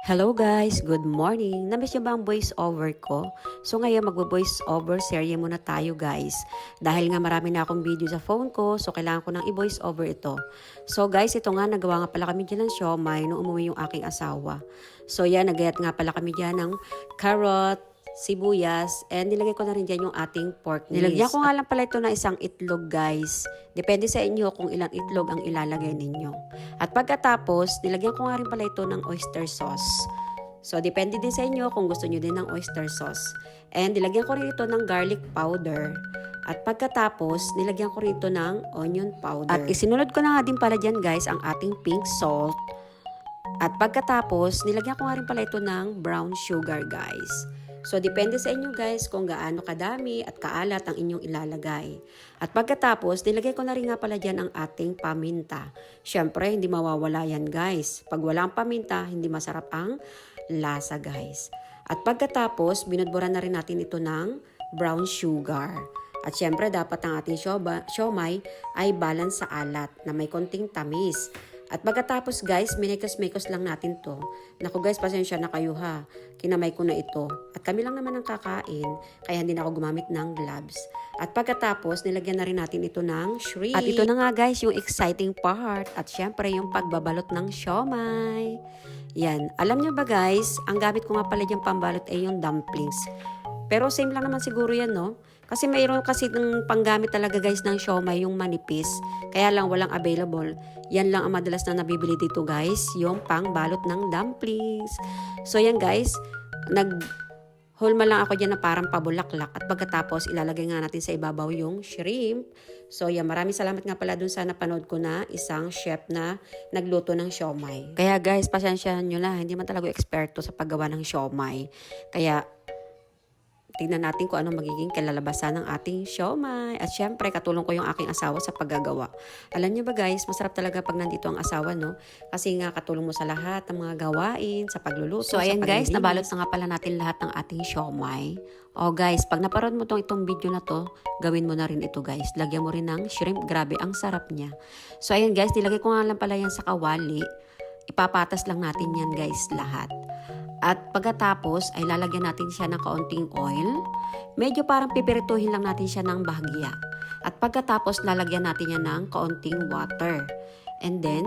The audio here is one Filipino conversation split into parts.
Hello guys, good morning. Namiss niyo ba ang voice over ko? So ngayon magvo-voice over serye muna tayo guys. Dahil nga marami na akong video sa phone ko, so kailangan ko nang i-voice over ito. So guys, ito nga nagawa nga pala kami dyan ng siomay nung umuwi yung aking asawa. So yan, nagayat nga pala kami dyan ng carrot, sibuyas, and nilagay ko na rin dyan yung ating pork knees. Nilagyan ko nga lang pala ito na isang itlog guys. Depende sa inyo kung ilang itlog ang ilalagay ninyo. At pagkatapos, nilagyan ko nga rin pala ito ng oyster sauce. So, depende din sa inyo kung gusto nyo din ng oyster sauce. And nilagyan ko rin ito ng garlic powder. At pagkatapos, nilagyan ko rin ito ng onion powder. At isinulod ko na nga din pala dyan guys ang ating pink salt. At pagkatapos, nilagyan ko nga rin pala ito ng brown sugar guys. So, depende sa inyo guys kung gaano kadami at kaalat ang inyong ilalagay. At pagkatapos, nilagay ko na rin nga pala dyan ang ating paminta. Siyempre, hindi mawawala yan guys. Pag walang paminta, hindi masarap ang lasa guys. At pagkatapos, binudburan na rin natin ito ng brown sugar. At siyempre, dapat ang ating siomay ay balance sa alat na may konting tamis. At pagkatapos guys, minekos-mekos lang natin to. Naku guys, pasensya na kayo ha. Kinamay ko na ito. At kami lang naman ang kakain, kaya hindi na ako gumamit ng gloves. At pagkatapos, nilagyan na rin natin ito ng shrimp. At ito na nga guys, yung exciting part. At syempre, yung pagbabalot ng siomay. Yan. Alam nyo ba guys, ang gamit ko nga pala dyan pambalot ay yung dumplings. Pero same lang naman siguro yan, no? Kasi mayroon kasi ng panggamit talaga guys ng siomay, yung manipis. Kaya lang walang available. Yan lang ang madalas na nabibili dito guys, yung pangbalot ng dumplings. So yan guys, hulma lang ako dyan na parang pabulaklak. At pagkatapos ilalagay nga natin sa ibabaw yung shrimp. So yan, maraming salamat nga pala dun sa napanood ko na isang chef na nagluto ng siomay. Kaya guys, pasensyahan nyo na, hindi man talaga eksperto sa paggawa ng siomay. Kaya tingnan natin kung ano magiging kalalabasan ng ating siomay. At syempre, katulong ko yung aking asawa sa paggagawa. Alam niyo ba guys, masarap talaga pag nandito ang asawa, no? Kasi nga katulong mo sa lahat ng mga gawain, sa pagluluto, so ayan guys, nabalot na nga pala natin lahat ng ating siomay. O guys, pag naparod mo itong video na to, gawin mo na rin ito guys. Lagyan mo rin ng shrimp, grabe, ang sarap niya. So ayan guys, nilagay ko nga lang pala yan sa kawali. Ipapatas lang natin yan guys, lahat. At pagkatapos ay lalagyan natin siya ng kaunting oil. Medyo parang pipirituhin lang natin siya ng bahagya. At pagkatapos lalagyan natin yan ng kaunting water. And then,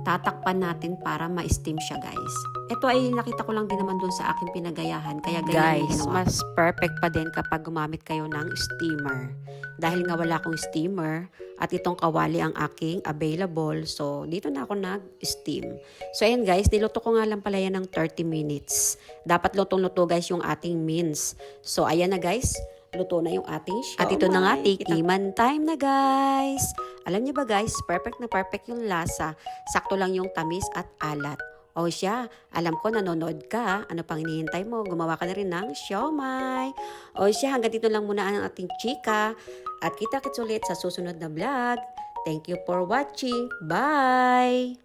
tatakpan natin para ma-steam siya guys. Ito ay nakita ko lang din naman dun sa aking pinagayahan. Kaya ganyan guys, mas perfect pa din kapag gumamit kayo ng steamer. Dahil nga wala akong steamer at itong kawali ang aking available. So, dito na ako nag-steam. So, ayan guys, niluto ko nga lang pala yan ng 30 minutes. Dapat lutong-luto guys yung ating mince. So, ayan na guys. Luto na yung ating siomay. At ito na nga, tikiman time na guys. Alam niyo ba guys, perfect na perfect yung lasa. Sakto lang yung tamis at alat. O siya, alam ko nanonood ka. Ano pang hinihintay mo? Gumawa ka na rin ng siomay. O siya, hanggang dito lang muna ang ating chika. At kita-kits ulit sa susunod na vlog. Thank you for watching. Bye!